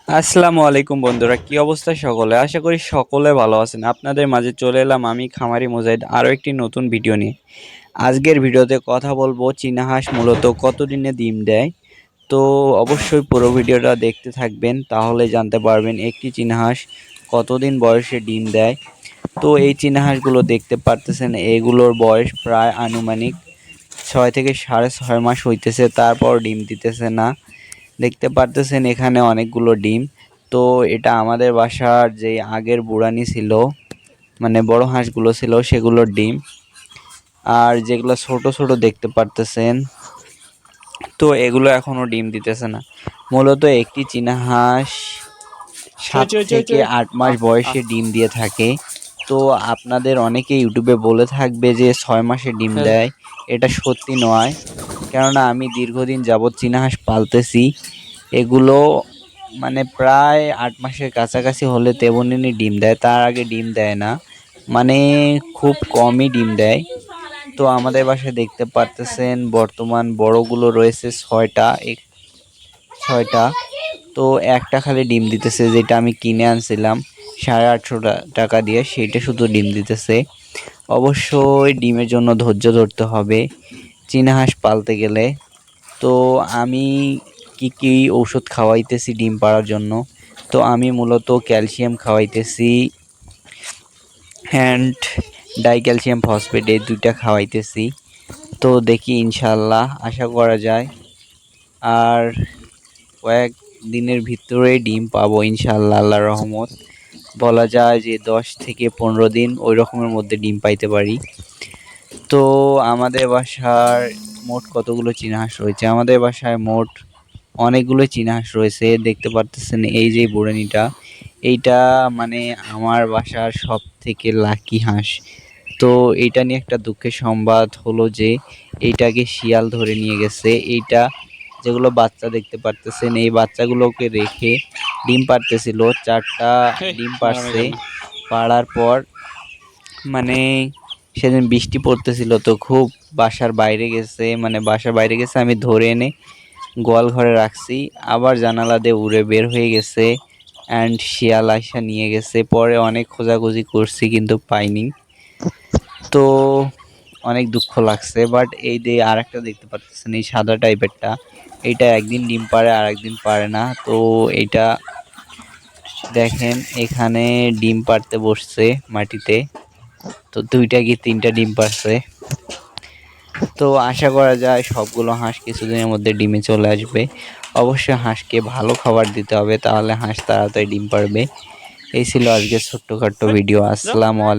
আসসালামু আলাইকুম বন্ধুরা, কি অবস্থা সকলে? আশা করি সকলে ভালো আছেন। আপনাদের মাঝে চলে এলাম আমি খামারি মুজাহিদ আরও একটি নতুন ভিডিও নিয়ে। আজকের ভিডিওতে কথা বলবো চীনা হাঁস মূলত কতদিনে ডিম দেয়। তো অবশ্যই পুরো ভিডিওটা দেখতে থাকবেন, তাহলে জানতে পারবেন একটি চীনা হাঁস কতদিন বয়সে ডিম দেয়। তো এই চীনা হাঁসগুলো দেখতে পারতেছেন, এগুলোর বয়স প্রায় আনুমানিক 6 থেকে 6.5 মাস হইতেছে, তারপর ডিম দিতেছে না। দেখতে পারতেছেন এখানে অনেকগুলো ডিম। তো এটা আমাদের বাসার যে আগের বুড়ানি ছিল, মানে বড় হাঁসগুলো ছিল সেগুলোর ডিম। আর যেগুলো ছোট ছোট দেখতে পারতেছেন, তো এগুলো এখনো ডিম দিতেছে না। মূলত একটি চীনা হাঁস চই 7 চই চই থেকে চই 8 মাস আহ আহ বয়সে ডিম দিয়ে থাকে। তো আপনাদের অনেকে ইউটিউবে বলে থাকবে যে 6 মাসে ডিম হ্যাঁ দেয়, এটা সত্যি নয়। কেননা আমি দীর্ঘদিন যাবৎ চীনা হাঁস পালতেছি। এগুলো মানে প্রায় 8 মাসের কাছাকাছি হলে তেমনই ডিম দেয়, তার আগে ডিম দেয় না। মানে খুব কমই ডিম দেয়। তো আমাদের বাসায় দেখতে পারতেছেন বর্তমান বড়গুলো রয়েছে 6টা। তো একটা খালি ডিম দিতেছে, যেটা আমি কিনে আনছিলাম 850 টাকা দিয়ে, সেইটা শুধু ডিম দিতেছে। অবশ্যই ডিমের জন্য ধৈর্য ধরতে হবে চীনা হাঁস পালতে গেলে। তো আমি কি কি ঔষধ খাওয়াইতেছি ডিম পাড়ার জন্য? তো আমি মূলত ক্যালসিয়াম খাওয়াইতেছি অ্যান্ড ডাইক্যালসিয়াম ফসফেট, এই দুইটা খাওয়াইতেছি। তো দেখি ইনশাল্লাহ, আশা করা যায় আর কয়েক দিনের ভিতরেই ডিম পাবো ইনশাল্লাহ, আল্লাহর রহমত। বলা যায় যে 10 থেকে 15 দিন ওই রকমের মধ্যে ডিম পাইতে পারি। তো আমাদের বাসার মোট কতগুলো চীনা হাঁস রয়েছে? আমাদের বাসায় মোট অনেকগুলো চীনা হাঁস রয়েছে। দেখতে পারতেছেন এই যে বুড়ানিটা, এইটা মানে আমার বাসার সব থেকে লাকি হাঁস। তো এইটা নিয়ে একটা দুঃখের সংবাদ হলো যে এইটাকে শিয়াল ধরে নিয়ে গেছে। এইটা যেগুলো বাচ্চা দেখতে পারতেছেন, এই বাচ্চাগুলোকে রেখে ডিম পাড়তেছিল। 4টা হেই ডিম মারামারি পাড়ছে। করেন না। পাড়ার পর মানে সেদিন বৃষ্টি পড়তেছিল, তো খুব বাসার বাইরে গেছে, মানে বাসার বাইরে গেছে, আমি ধরে এনে গোয়াল ঘরে রাখছি। আবার জানালা দিয়ে উড়ে বের হয়ে গেছে অ্যান্ড শিয়াল আইসা নিয়ে গেছে। পরে অনেক খোঁজাখুঁজি করছি কিন্তু পাইনি। তো অনেক দুঃখ লাগছে। বাট এই যে আর একটা দেখতে পাচ্ছেন, এই সাদা টাইপেরটা, এইটা একদিন ডিম পারে আর একদিন পারে না। তো এইটা দেখেন এখানে ডিম পাড়তে বসছে মাটিতে। তো 2টা কি 3টা ডিম পারছে। তো আশা করা যায় সবগুলো হাঁস কিছুদিনের মধ্যে ডিমে চলে আসবে। অবশ্যই হাঁসকে ভালো খাবার দিতে হবে, তাহলে হাঁস তাড়াতাড়ি ডিম পারবে। এই ছিল আজকে ছোট্টখাট্ট হেই ভিডিও। যাও। আসসালামু আলাইকুম।